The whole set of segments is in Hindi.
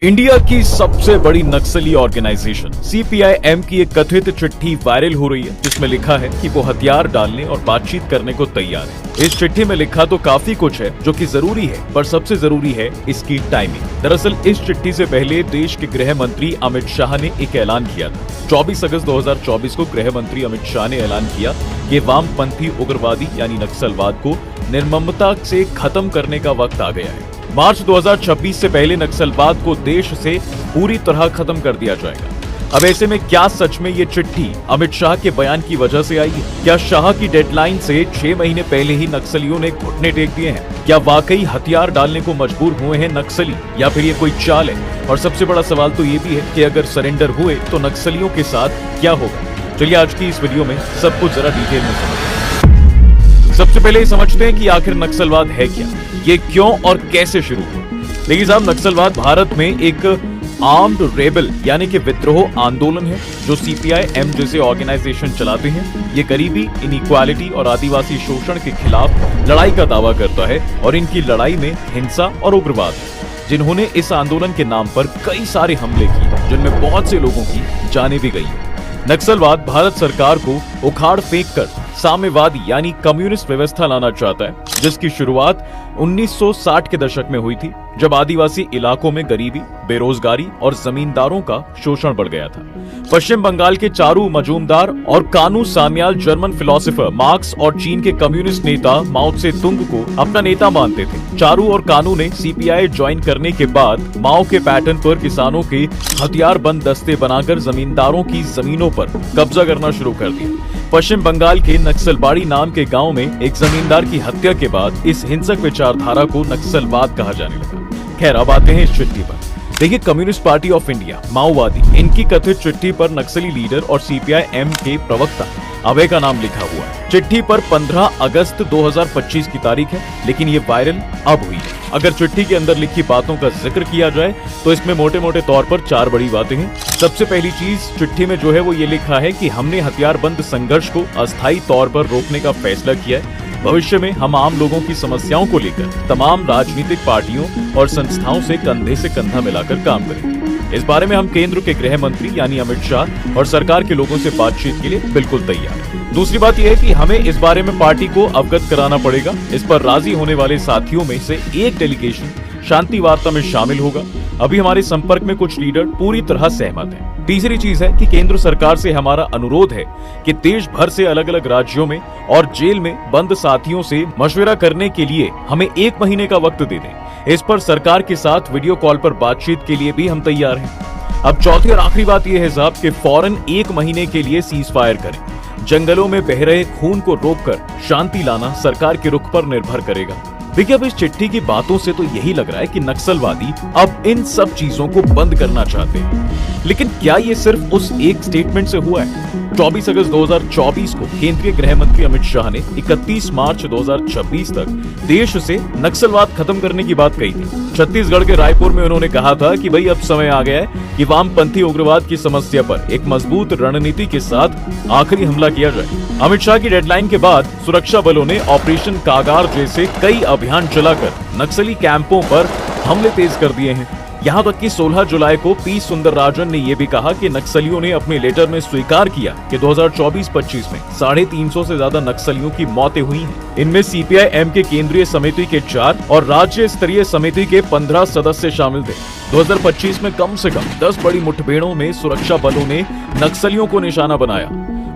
इंडिया की सबसे बड़ी नक्सली ऑर्गेनाइजेशन सीपीआई-एम की एक कथित चिट्ठी वायरल हो रही है, जिसमें लिखा है कि वो हथियार डालने और बातचीत करने को तैयार है। इस चिट्ठी में लिखा तो काफी कुछ है जो कि जरूरी है, पर सबसे जरूरी है इसकी टाइमिंग। दरअसल इस चिट्ठी से पहले देश के गृह मंत्री अमित शाह ने एक ऐलान किया था। 24 अगस्त 2024 को गृह मंत्री अमित शाह ने ऐलान किया कि वामपंथी उग्रवादी यानी नक्सलवाद को निर्ममता से खत्म करने का वक्त आ गया है। मार्च 2026 से पहले नक्सलवाद को देश से पूरी तरह खत्म कर दिया जाएगा। अब ऐसे में क्या सच में ये चिट्ठी अमित शाह के बयान की वजह से आई है? क्या शाह की डेडलाइन से 6 महीने पहले ही नक्सलियों ने घुटने टेक दिए हैं? क्या वाकई हथियार डालने को मजबूर हुए हैं नक्सली, या फिर ये कोई चाल है? और सबसे बड़ा सवाल तो ये भी है कि अगर सरेंडर हुए तो नक्सलियों के साथ क्या होगा? चलिए आज की इस वीडियो में सब कुछ जरा डिटेल में समझते हैं। सबसे पहले समझते हैं कि आखिर नक्सलवाद है क्या, ये क्यों और कैसे शुरू हुआ। देखिए साहब, नक्सलवाद भारत में एक आर्म्ड रेबल यानी कि विद्रोह आंदोलन है जो सीपीआई-एम जैसे ऑर्गेनाइजेशन चलाते हैं। ये गरीबी, इनइक्वालिटी और आदिवासी शोषण के खिलाफ लड़ाई का दावा करता है और इनकी लड़ाई में हिंसा और उग्रवाद है, जिन्होंने इस आंदोलन के नाम पर कई सारे हमले किए, जिनमें बहुत से लोगों की जानें भी गई। नक्सलवाद भारत सरकार को उखाड़ फेंक कर साम्यवादी यानी कम्युनिस्ट व्यवस्था लाना चाहता है, जिसकी शुरुआत 1960 के दशक में हुई थी, जब आदिवासी इलाकों में गरीबी, बेरोजगारी और जमींदारों का शोषण बढ़ गया था। पश्चिम बंगाल के चारू मजूमदार और कानू सान्याल जर्मन फिलोसोफर मार्क्स और चीन के कम्युनिस्ट नेता माओ त्से तुंग को अपना नेता मानते थे। चारू और कानू ने सीपीआई ज्वाइन करने के बाद माओ के पैटर्न पर किसानों के हथियारबंद दस्ते बनाकर जमींदारों की जमीनों पर कब्जा करना शुरू कर दिया। पश्चिम बंगाल के नक्सलबाड़ी नाम के गांव में एक जमींदार की हत्या के बाद इस हिंसक विचारधारा को नक्सलवाद कहा जाने लगा। खैर, अब आते हैं इस चिट्ठी पर। देखिए, कम्युनिस्ट पार्टी ऑफ इंडिया माओवादी, इनकी कथित चिट्ठी पर नक्सली लीडर और सीपीआई-एम के प्रवक्ता अभय का नाम लिखा हुआ है। चिट्ठी पर 15 अगस्त 2025 की तारीख है, लेकिन ये वायरल अब हुई है। अगर चिट्ठी के अंदर लिखी बातों का जिक्र किया जाए तो इसमें मोटे मोटे तौर पर 4 बड़ी बातें हैं। सबसे पहली चीज चिट्ठी में जो है वो ये लिखा है कि हमने हथियारबंद संघर्ष को अस्थायी तौर पर रोकने का फैसला किया है। भविष्य में हम आम लोगों की समस्याओं को लेकर तमाम राजनीतिक पार्टियों और संस्थाओं से कंधे से कंधा मिलाकर काम करेंगे। इस बारे में हम केंद्र के गृह मंत्री यानी अमित शाह और सरकार के लोगों से बातचीत के लिए बिल्कुल तैयार हैं। दूसरी बात यह है कि हमें इस बारे में पार्टी को अवगत कराना पड़ेगा। इस पर राजी होने वाले साथियों में से एक डेलीगेशन शांति वार्ता में शामिल होगा। अभी हमारे संपर्क में कुछ लीडर पूरी तरह सहमत हैं। तीसरी चीज है कि केंद्र सरकार से हमारा अनुरोध है कि देश भर से अलग अलग राज्यों में और जेल में बंद साथियों से मशवरा करने के लिए हमें 1 महीने का वक्त दे दें। इस पर सरकार के साथ वीडियो कॉल पर बातचीत के लिए भी हम तैयार हैं। अब चौथी और आखिरी बात यह है साहब कि फौरन 1 महीने के लिए सीज फायर करें। जंगलों में बह रहे खून को रोककर शांति लाना सरकार के रुख पर निर्भर करेगा। देखिए, अब इस चिट्ठी की बातों से तो यही लग रहा है कि नक्सलवादी अब इन सब चीजों को बंद करना चाहते हैं। लेकिन क्या ये सिर्फ उस एक स्टेटमेंट से हुआ है? 24 अगस्त 2024 को केंद्रीय गृह मंत्री अमित शाह ने 31 मार्च 2026 तक देश से नक्सलवाद खत्म करने की बात कही थी। छत्तीसगढ़ के रायपुर में उन्होंने कहा था कि भाई अब समय आ गया है कि वामपंथी उग्रवाद की समस्या पर एक मजबूत रणनीति के साथ आखिरी हमला किया जाए। अमित शाह की डेडलाइन के बाद सुरक्षा बलों ने ऑपरेशन कागार जैसे कई अभियान चलाकर नक्सली कैंपों पर हमले तेज कर दिए हैं। यहाँ तक कि 16 जुलाई को पी सुंदरराजन ने यह भी कहा कि नक्सलियों ने अपने लेटर में स्वीकार किया कि 2024-25 में 350 से ज्यादा नक्सलियों की मौतें हुई हैं। इनमें सीपीआई-एम के केंद्रीय समिति के 4 और राज्य स्तरीय समिति के 15 सदस्य शामिल थे। 2025 में कम से कम 10 बड़ी मुठभेड़ों में सुरक्षा बलों ने नक्सलियों को निशाना बनाया।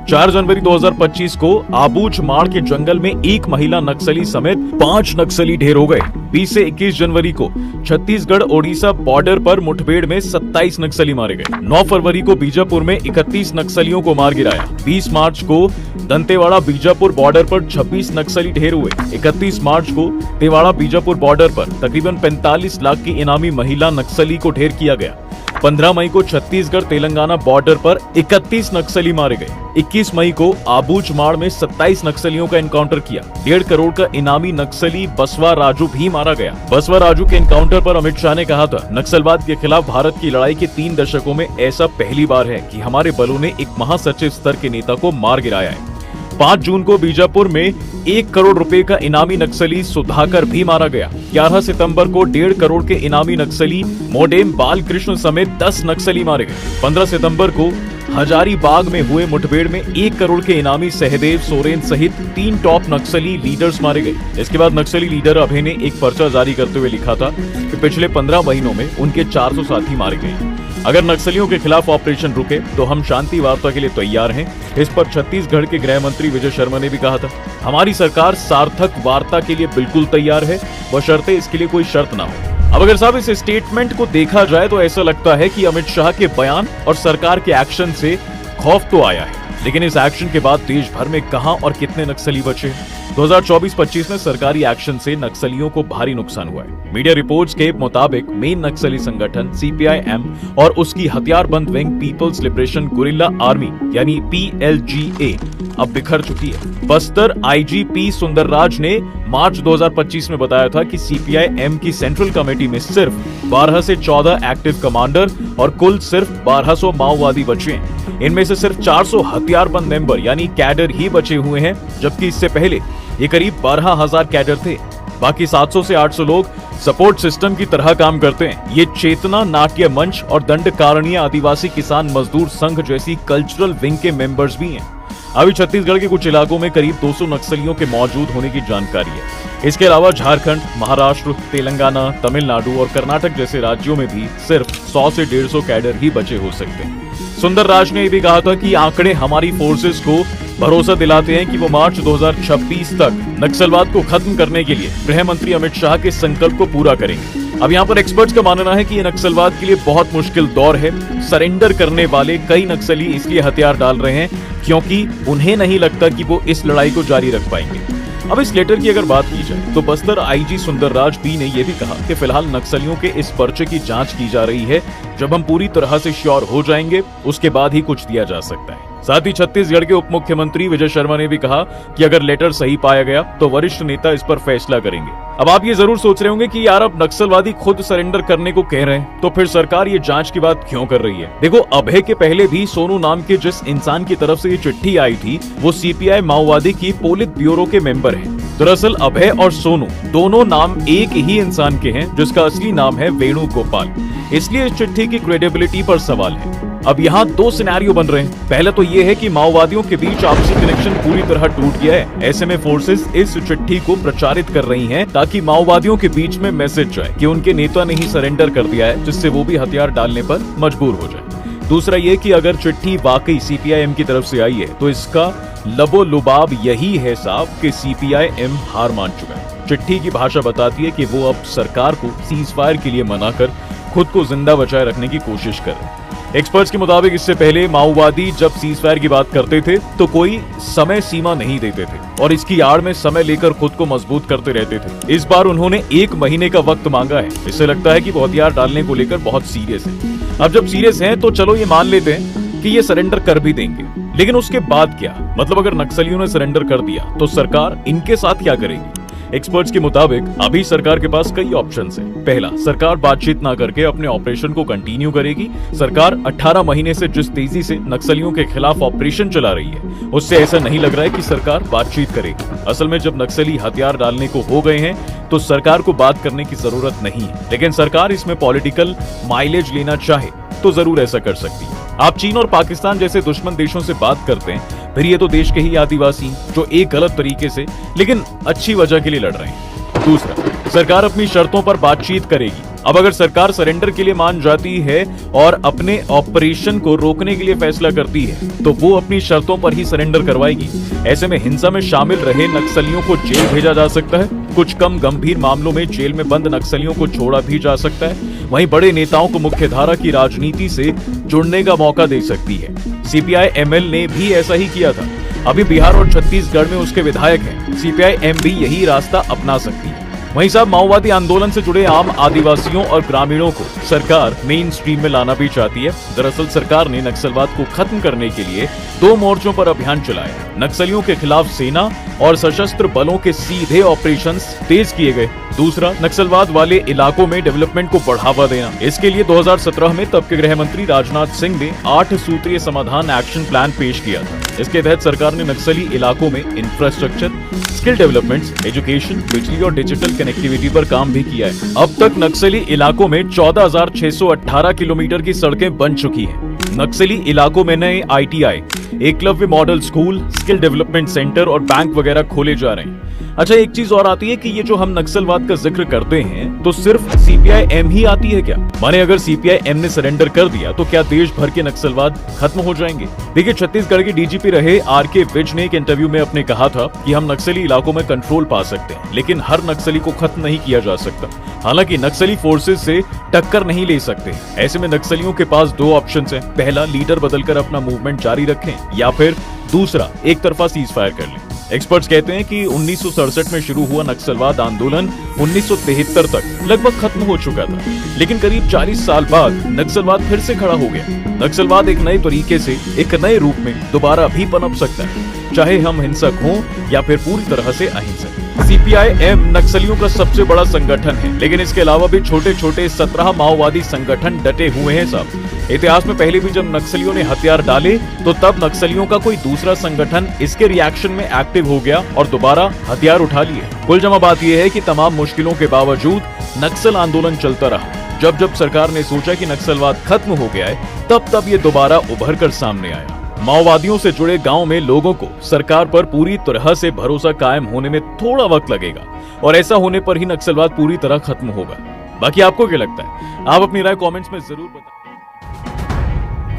4 जनवरी 2025 को आबूझ माड़ के जंगल में एक महिला नक्सली समेत 5 नक्सली ढेर हो गए। 20 से 21 जनवरी को छत्तीसगढ़ ओडिशा बॉर्डर पर मुठभेड़ में 27 नक्सली मारे गए। 9 फरवरी को बीजापुर में 31 नक्सलियों को मार गिराया। 20 मार्च को दंतेवाड़ा बीजापुर बॉर्डर पर 26 नक्सली ढेर हुए। 31 मार्च को तेवाड़ा बीजापुर बॉर्डर पर तकरीबन 45 लाख की इनामी महिला नक्सली को ढेर किया गया। 15 मई को छत्तीसगढ़ तेलंगाना बॉर्डर पर 31 नक्सली मारे गए। 21 मई को आबूझ माड़ में 27 नक्सलियों का एनकाउंटर किया। 1.5 करोड़ का इनामी नक्सली बसवा राजू भी मारा गया। बसवा राजू के एनकाउंटर पर अमित शाह ने कहा था, नक्सलवाद के खिलाफ भारत की लड़ाई के 3 दशकों में ऐसा पहली बार है कि हमारे बलों ने एक महासचिव स्तर के नेता को मार गिराया है। 5 जून को बीजापुर में 1 करोड़ रुपए का इनामी नक्सली सुधाकर भी मारा गया। 11 सितंबर को 1.5 करोड़ के इनामी नक्सली मोडेम बालकृष्ण समेत 10 नक्सली मारे गए। 15 सितंबर को हजारीबाग में हुए मुठभेड़ में 1 करोड़ के इनामी सहदेव सोरेन सहित 3 टॉप नक्सली लीडर्स मारे गए। इसके बाद नक्सली लीडर अभय ने एक पर्चा जारी करते हुए लिखा था कि पिछले 15 महीनों में उनके 400 साथी मारे गए। अगर नक्सलियों के खिलाफ ऑपरेशन रुके तो हम शांति वार्ता के लिए तैयार हैं। इस पर छत्तीसगढ़ के गृह मंत्री विजय शर्मा ने भी कहा था, हमारी सरकार सार्थक वार्ता के लिए बिल्कुल तैयार है, बशर्ते इसके लिए कोई शर्त ना हो। अब अगर साहब इस स्टेटमेंट को देखा जाए तो ऐसा लगता है कि अमित शाह के बयान और सरकार के एक्शन से खौफ तो आया है, लेकिन इस एक्शन के बाद देश भर में कहां और कितने नक्सली बचे? 2024-25 में सरकारी एक्शन से नक्सलियों को भारी नुकसान हुआ है। मीडिया रिपोर्ट्स के मुताबिक मेन नक्सली संगठन CPI-M और उसकी हथियारबंद wing People's Liberation Guerrilla Army यानी PLGA अब बिखर चुकी है। बस्तर IGP सुंदरराज ने मार्च 2025 में बताया था कि CPI-M की सेंट्रल कमेटी में सिर्फ 12 से 14 एक्टिव कमांडर और कुल सिर्फ 1200 माओवादी बचे हैं। इनमें से सिर्फ 400 हथियारबंद मेंबर यानी कैडर ही बचे हुए हैं, जबकि इससे पहले ये करीब 12,000 कैडर थे। बाकी 700 से 800 लोग सपोर्ट सिस्टम की तरह काम करते हैं। ये चेतना नाट्य मंच और दंडकारणीय आदिवासी किसान मजदूर संघ जैसी कल्चरल विंग के मेंबर्स भी हैं। अभी छत्तीसगढ़ के कुछ इलाकों में करीब 200 नक्सलियों के मौजूद होने की जानकारी है। इसके अलावा झारखंड, महाराष्ट्र, तेलंगाना, तमिलनाडु और कर्नाटक जैसे राज्यों में भी सिर्फ 100 से 150 कैडर ही बचे हो सकते हैं। सुंदरराज ने भी कहा था कि आंकड़े हमारी फोर्सेस को भरोसा दिलाते हैं कि वो मार्च 2026 तक नक्सलवाद को खत्म करने के लिए गृह मंत्री अमित शाह के संकल्प को पूरा करेंगे। अब यहाँ पर एक्सपर्ट्स का मानना है कि ये नक्सलवाद के लिए बहुत मुश्किल दौर है। सरेंडर करने वाले कई नक्सली इसलिए हथियार डाल रहे हैं क्योंकि उन्हें नहीं लगता कि वो इस लड़ाई को जारी रख पाएंगे। अब इस लेटर की अगर बात की जाए तो बस्तर IG सुंदरराज बी ने यह भी कहा कि फिलहाल नक्सलियों के इस पर्चे की जांच की जा रही है। जब हम पूरी तरह से श्योर हो जाएंगे उसके बाद ही कुछ दिया जा सकता है। साथ ही छत्तीसगढ़ के उप मुख्यमंत्री विजय शर्मा ने भी कहा कि अगर लेटर सही पाया गया तो वरिष्ठ नेता इस पर फैसला करेंगे। अब आप ये जरूर सोच रहे होंगे कि यार अब नक्सलवादी खुद सरेंडर करने को कह रहे हैं तो फिर सरकार ये जांच की बात क्यों कर रही है? देखो, अभय के पहले भी सोनू नाम के जिस इंसान की तरफ से ये चिट्ठी आई थी वो CPI माओवादी की पोलित ब्यूरो के मेंबर है। दरअसल अभय और सोनू दोनों नाम एक ही इंसान के हैं जिसका असली नाम है वेणुगोपाल। इसलिए इस चिट्ठी की क्रेडिबिलिटी पर सवाल है। अब यहाँ 2 सिनेरियो बन रहे हैं। पहला तो ये है कि माओवादियों के बीच आपसी कनेक्शन पूरी तरह टूट गया है। ऐसे में फोर्सेस इस चिट्ठी को प्रचारित कर रही हैं ताकि माओवादियों के बीच में मैसेज जाए कि उनके नेता ने ही सरेंडर कर दिया है, जिससे वो भी हथियार डालने पर मजबूर हो जाए। दूसरा ये कि अगर चिट्ठी वाकई CPI-M की तरफ से आई है तो इसका लबो-लुबाब यही है साहब कि CPI-M हार मान चुका है। चिट्ठी की भाषा बताती है कि वो अब सरकार को सीज फायर के लिए मनाकर खुद को जिंदा बचाए रखने की कोशिश कर रहे हैं। एक्सपर्ट्स के मुताबिक इससे पहले माओवादी जब सीज फायर की बात करते थे तो कोई समय सीमा नहीं देते थे और इसकी आड़ में समय लेकर खुद को मजबूत करते रहते थे। इस बार उन्होंने 1 महीने का वक्त मांगा है। इससे लगता है कि वो हथियार डालने को लेकर बहुत सीरियस है। अब जब सीरियस हैं तो चलो ये मान लेते हैं कि ये सरेंडर कर भी देंगे, लेकिन उसके बाद क्या? मतलब अगर नक्सलियों ने सरेंडर कर दिया तो सरकार इनके साथ क्या करेगी? एक्सपर्ट्स के मुताबिक अभी सरकार के पास कई ऑप्शंस हैं। पहला, सरकार बातचीत ना करके अपने ऑपरेशन को कंटिन्यू करेगी। सरकार 18 महीने से जिस तेजी से नक्सलियों के खिलाफ ऑपरेशन चला रही है उससे ऐसा नहीं लग रहा है कि सरकार बातचीत करेगी। असल में जब नक्सली हथियार डालने को हो गए हैं तो सरकार को बात करने की जरूरत नहीं है, लेकिन सरकार इसमें पॉलिटिकल माइलेज लेना चाहे तो जरूर ऐसा कर सकती है। आप चीन और पाकिस्तान जैसे दुश्मन देशों से बात करते हैं, फिर ये तो देश के ही आदिवासी जो एक गलत तरीके से लेकिन अच्छी वजह के लिए लड़ रहे हैं। दूसरा, सरकार अपनी शर्तों पर बातचीत करेगी। अब अगर सरकार सरेंडर के लिए मान जाती है और अपने ऑपरेशन को रोकने के लिए फैसला करती है तो वो अपनी शर्तों पर ही सरेंडर करवाएगी। ऐसे में हिंसा में शामिल रहे नक्सलियों को जेल भेजा जा सकता है। कुछ कम गंभीर मामलों में जेल में बंद नक्सलियों को छोड़ा भी जा सकता है। वहीं बड़े नेताओं को मुख्यधारा की राजनीति से जुड़ने का मौका दे सकती है। CPI-ML ने भी ऐसा ही किया था। अभी बिहार और छत्तीसगढ़ में उसके विधायक हैं। CPI-M भी यही रास्ता अपना सकती है। वहीं साहब, माओवादी आंदोलन से जुड़े आम आदिवासियों और ग्रामीणों को सरकार मेन स्ट्रीम में लाना भी चाहती है। दरअसल सरकार ने नक्सलवाद को खत्म करने के लिए 2 मोर्चों पर अभियान चलाया। नक्सलियों के खिलाफ सेना और सशस्त्र बलों के सीधे ऑपरेशंस तेज किए गए। दूसरा, नक्सलवाद वाले इलाकों में डेवलपमेंट को बढ़ावा देना। इसके लिए 2017 में तब के गृह मंत्री राजनाथ सिंह ने 8 सूत्रीय समाधान एक्शन प्लान पेश किया था। इसके तहत सरकार ने नक्सली इलाकों में इंफ्रास्ट्रक्चर, स्किल डेवलपमेंट, एजुकेशन, बिजली और डिजिटल कनेक्टिविटी पर काम भी किया है। अब तक नक्सली इलाकों में 14,618 किलोमीटर की सड़कें बन चुकी हैं। नक्सली इलाकों में नए ITI, Eklavya model school, skill development centre और बैंक वगैरह खोले जा रहे हैं। अच्छा, एक चीज और आती है कि ये जो हम नक्सलवाद का जिक्र करते हैं तो सिर्फ CPI-M ही आती है क्या? माने अगर CPI-M ने सरेंडर कर दिया तो क्या देश भर के नक्सलवाद खत्म हो जाएंगे? देखिए, छत्तीसगढ़ के DGP रहे RK विज ने एक इंटरव्यू में अपने कहा था कि हम नक्सली इलाकों में कंट्रोल पा सकते हैं, लेकिन हर नक्सली को खत्म नहीं किया जा सकता। हालांकि नक्सली फोर्सेस से टक्कर नहीं ले सकते। ऐसे में नक्सलियों के पास दो ऑप्शंस हैं। पहला, लीडर बदलकर अपना मूवमेंट जारी रखें, या फिर दूसरा, एक तरफा सीज फायर कर लें। एक्सपर्ट्स कहते हैं कि 1967 में शुरू हुआ नक्सलवाद आंदोलन 1973 तक लगभग खत्म हो चुका था, लेकिन करीब 40 साल बाद नक्सलवाद फिर से खड़ा हो गया। नक्सलवाद एक नए तरीके से, एक नए रूप में दोबारा भी पनप सकता है, चाहे हम हिंसक हों या फिर पूरी तरह से अहिंसक। CPI-M नक्सलियों का सबसे बड़ा संगठन है, लेकिन इसके अलावा भी छोटे छोटे 17 माओवादी संगठन डटे हुए हैं सब। इतिहास में पहले भी जब नक्सलियों ने हथियार डाले तो तब नक्सलियों का कोई दूसरा संगठन इसके रिएक्शन में एक्टिव हो गया और दोबारा हथियार उठा लिए। कुल जमा बात यह है कि तमाम मुश्किलों के बावजूद नक्सल आंदोलन चलता रहा। जब जब सरकार ने सोचा कि नक्सलवाद खत्म हो गया है, तब ये दोबारा उभर कर सामने आया। माओवादियों से जुड़े गांव में लोगों को सरकार पर पूरी तरह से भरोसा कायम होने में थोड़ा वक्त लगेगा, और ऐसा होने पर ही नक्सलवाद पूरी तरह खत्म होगा। बाकी आपको क्या लगता है? आप अपनी राय कमेंट्स में जरूर बताएं।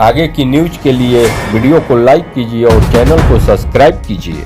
आगे की न्यूज के लिए वीडियो को लाइक कीजिए और चैनल को सब्सक्राइब कीजिए।